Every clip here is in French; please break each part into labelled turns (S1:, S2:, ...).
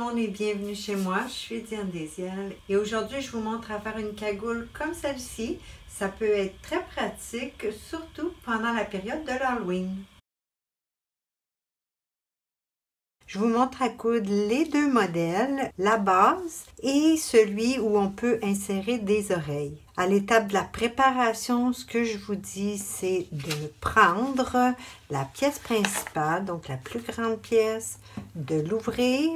S1: monde et bienvenue chez moi. Je suis Diane Desiel et aujourd'hui je vous montre à faire une cagoule comme celle-ci. Ça peut être très pratique, surtout pendant la période de l'Halloween. Je vous montre à coudre les deux modèles, la base et celui où on peut insérer des oreilles. À l'étape de la préparation, ce que je vous dis, c'est de prendre la pièce principale, donc la plus grande pièce, de l'ouvrir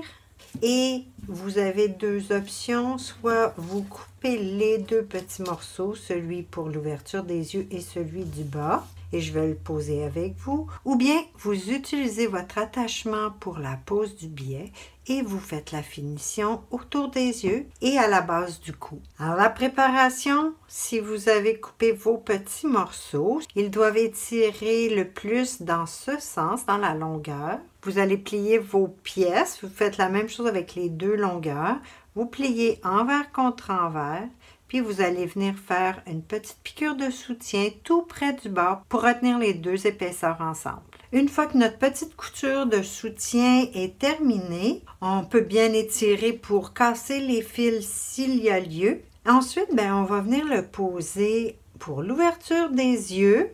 S1: et vous avez deux options, soit vous coupez les deux petits morceaux, celui pour l'ouverture des yeux et celui du bas, et je vais le poser avec vous, ou bien vous utilisez votre attachement pour la pose du billet et vous faites la finition autour des yeux et à la base du cou. Alors la préparation, si vous avez coupé vos petits morceaux, ils doivent étirer le plus dans ce sens, dans la longueur. Vous allez plier vos pièces, vous faites la même chose avec les deux longueurs. Vous pliez envers contre envers. Puis vous allez venir faire une petite piqûre de soutien tout près du bord pour retenir les deux épaisseurs ensemble. Une fois que notre petite couture de soutien est terminée, on peut bien étirer pour casser les fils s'il y a lieu. Ensuite, on va venir le poser pour l'ouverture des yeux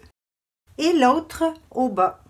S1: et l'autre au bas.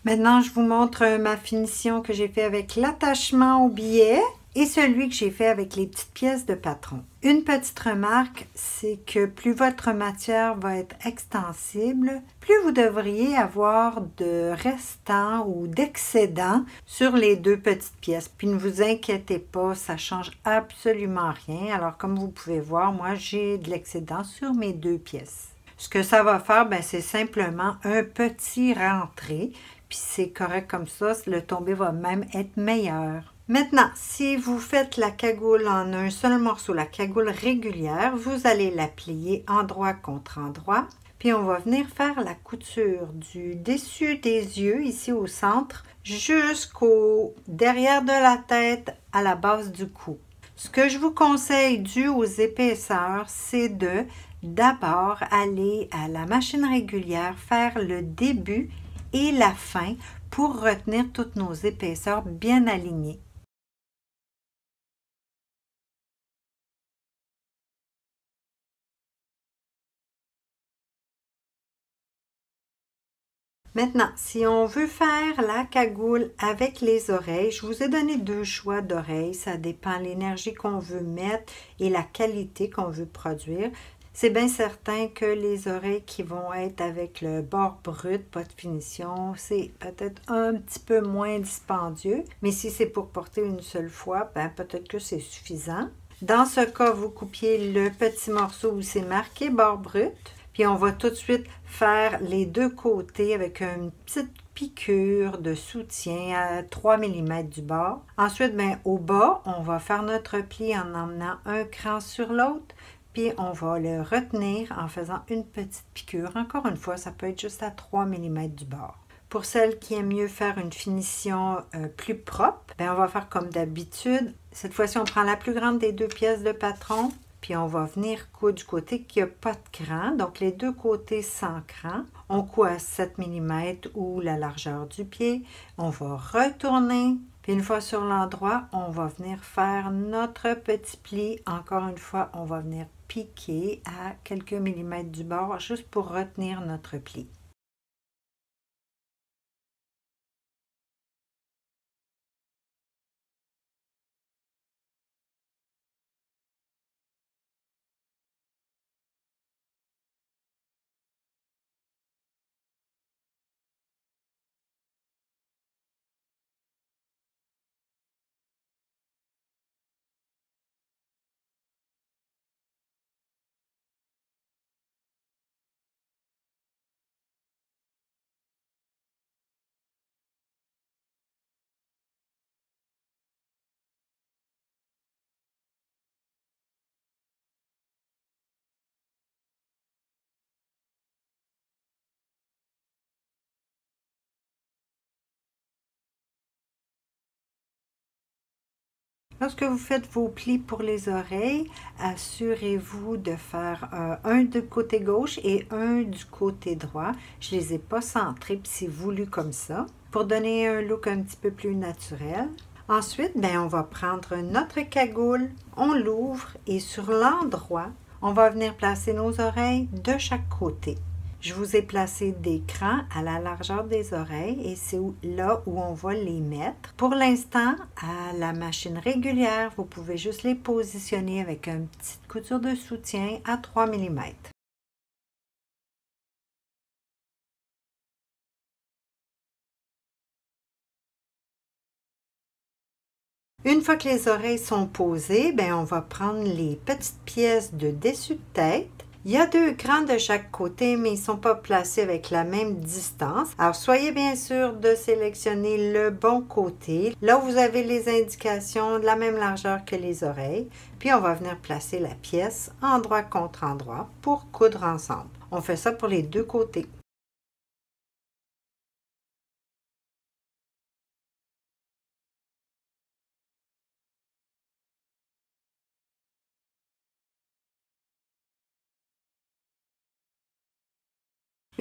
S1: Maintenant, je vous montre ma finition que j'ai fait avec l'attachement au billet et celui que j'ai fait avec les petites pièces de patron. Une petite remarque, c'est que plus votre matière va être extensible, plus vous devriez avoir de restants ou d'excédents sur les deux petites pièces. Puis ne vous inquiétez pas, ça change absolument rien. Alors comme vous pouvez voir, moi j'ai de l'excédent sur mes deux pièces. Ce que ça va faire, c'est simplement un petit rentré. Puis c'est correct comme ça, le tombé va même être meilleur. Maintenant, si vous faites la cagoule en un seul morceau, la cagoule régulière, vous allez la plier endroit contre endroit. Puis on va venir faire la couture du dessus des yeux, ici au centre, jusqu'au derrière de la tête à la base du cou. Ce que je vous conseille dû aux épaisseurs, c'est de d'abord aller à la machine régulière, faire le début et la fin pour retenir toutes nos épaisseurs bien alignées. Maintenant, si on veut faire la cagoule avec les oreilles, je vous ai donné deux choix d'oreilles. Ça dépend de l'énergie qu'on veut mettre et la qualité qu'on veut produire. C'est bien certain que les oreilles qui vont être avec le bord brut, pas de finition, c'est peut-être un petit peu moins dispendieux. Mais si c'est pour porter une seule fois, peut-être que c'est suffisant. Dans ce cas, vous coupiez le petit morceau où c'est marqué bord brut. Puis on va tout de suite faire les deux côtés avec une petite piqûre de soutien à 3 mm du bord. Ensuite, au bas, on va faire notre pli en emmenant un cran sur l'autre. Puis on va le retenir en faisant une petite piqûre. Encore une fois, ça peut être juste à 3 mm du bord. Pour celles qui aiment mieux faire une finition plus propre, on va faire comme d'habitude. Cette fois-ci, on prend la plus grande des deux pièces de patron. Puis on va venir coudre du côté qui n'a pas de cran, donc les deux côtés sans cran. On coud à 7 mm ou la largeur du pied. On va retourner. Puis une fois sur l'endroit, on va venir faire notre petit pli. Encore une fois, on va venir piquer à quelques millimètres du bord juste pour retenir notre pli. Lorsque vous faites vos plis pour les oreilles, assurez-vous de faire un du côté gauche et un du côté droit. Je ne les ai pas centrés, puis c'est voulu comme ça, pour donner un look un petit peu plus naturel. Ensuite, on va prendre notre cagoule, on l'ouvre et sur l'endroit, on va venir placer nos oreilles de chaque côté. Je vous ai placé des crans à la largeur des oreilles et c'est là où on va les mettre. Pour l'instant, à la machine régulière, vous pouvez juste les positionner avec une petite couture de soutien à 3 mm. Une fois que les oreilles sont posées, on va prendre les petites pièces de dessus de tête. Il y a 2 crans de chaque côté, mais ils ne sont pas placés avec la même distance. Alors, soyez bien sûr de sélectionner le bon côté. Là où vous avez les indications de la même largeur que les oreilles. Puis, on va venir placer la pièce endroit contre endroit pour coudre ensemble. On fait ça pour les 2 côtés.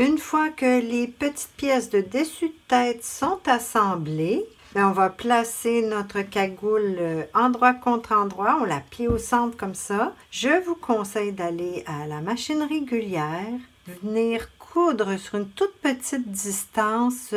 S1: Une fois que les petites pièces de dessus de tête sont assemblées, on va placer notre cagoule endroit contre endroit. On la plie au centre comme ça. Je vous conseille d'aller à la machine régulière, venir coudre sur une toute petite distance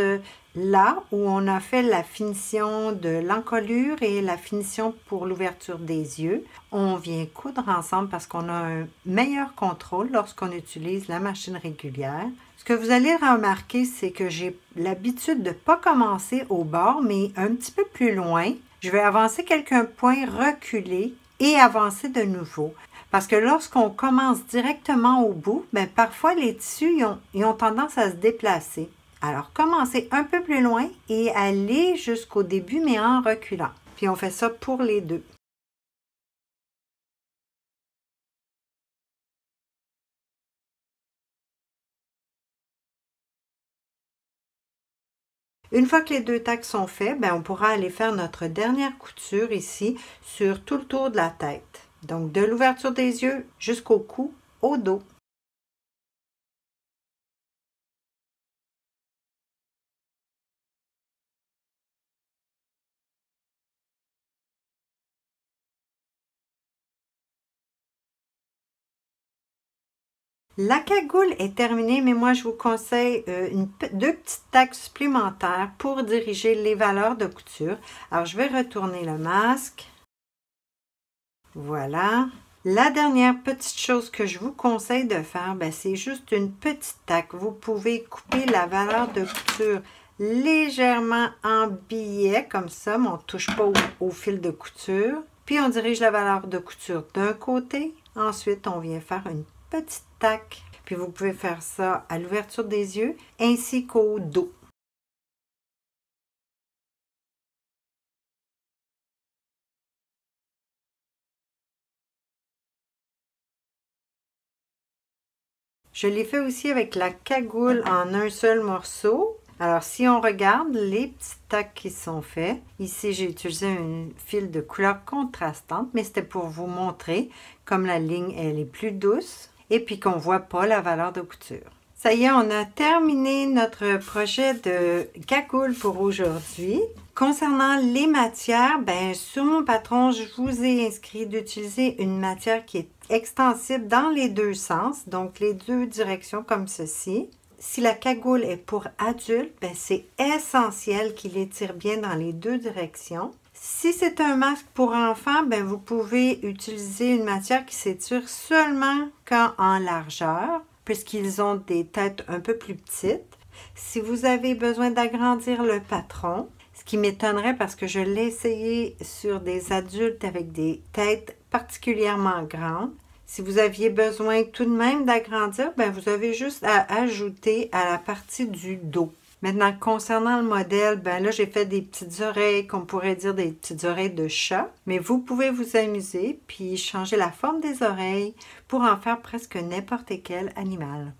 S1: là où on a fait la finition de l'encolure et la finition pour l'ouverture des yeux. On vient coudre ensemble parce qu'on a un meilleur contrôle lorsqu'on utilise la machine régulière. Ce que vous allez remarquer, c'est que j'ai l'habitude de ne pas commencer au bord, mais un petit peu plus loin. Je vais avancer quelques points, reculer et avancer de nouveau. Parce que lorsqu'on commence directement au bout, parfois les tissus ils ont tendance à se déplacer. Alors, commencez un peu plus loin et allez jusqu'au début, mais en reculant. Puis on fait ça pour les 2. Une fois que les 2 tacs sont faits, on pourra aller faire notre dernière couture ici sur tout le tour de la tête. Donc, de l'ouverture des yeux jusqu'au cou, au dos. La cagoule est terminée, mais moi je vous conseille 2 petites tacs supplémentaires pour diriger les valeurs de couture. Alors, je vais retourner le masque. Voilà. La dernière petite chose que je vous conseille de faire, c'est juste une petite taque. Vous pouvez couper la valeur de couture légèrement en biais, comme ça, mais on ne touche pas au fil de couture. Puis on dirige la valeur de couture d'un côté. Ensuite, on vient faire une petite taque. Puis vous pouvez faire ça à l'ouverture des yeux ainsi qu'au dos. Je l'ai fait aussi avec la cagoule en un seul morceau. Alors, si on regarde les petits tacs qui sont faits, ici j'ai utilisé un fil de couleur contrastante, mais c'était pour vous montrer comme la ligne elle est plus douce et puis qu'on ne voit pas la valeur de couture. Ça y est, on a terminé notre projet de cagoule pour aujourd'hui. Concernant les matières, sur mon patron, je vous ai inscrit d'utiliser une matière qui est extensible dans les 2 sens, donc les 2 directions comme ceci. Si la cagoule est pour adulte, c'est essentiel qu'il étire bien dans les 2 directions. Si c'est un masque pour enfants, vous pouvez utiliser une matière qui s'étire seulement quand en largeur, puisqu'ils ont des têtes un peu plus petites. Si vous avez besoin d'agrandir le patron, ce qui m'étonnerait parce que je l'ai essayé sur des adultes avec des têtes particulièrement grandes. Si vous aviez besoin tout de même d'agrandir, vous avez juste à ajouter à la partie du dos. Maintenant, concernant le modèle, là, j'ai fait des petites oreilles, qu'on pourrait dire des petites oreilles de chat. Mais vous pouvez vous amuser puis changer la forme des oreilles pour en faire presque n'importe quel animal.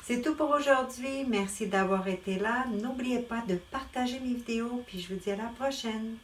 S1: C'est tout pour aujourd'hui. Merci d'avoir été là. N'oubliez pas de partager mes vidéos, puis je vous dis à la prochaine.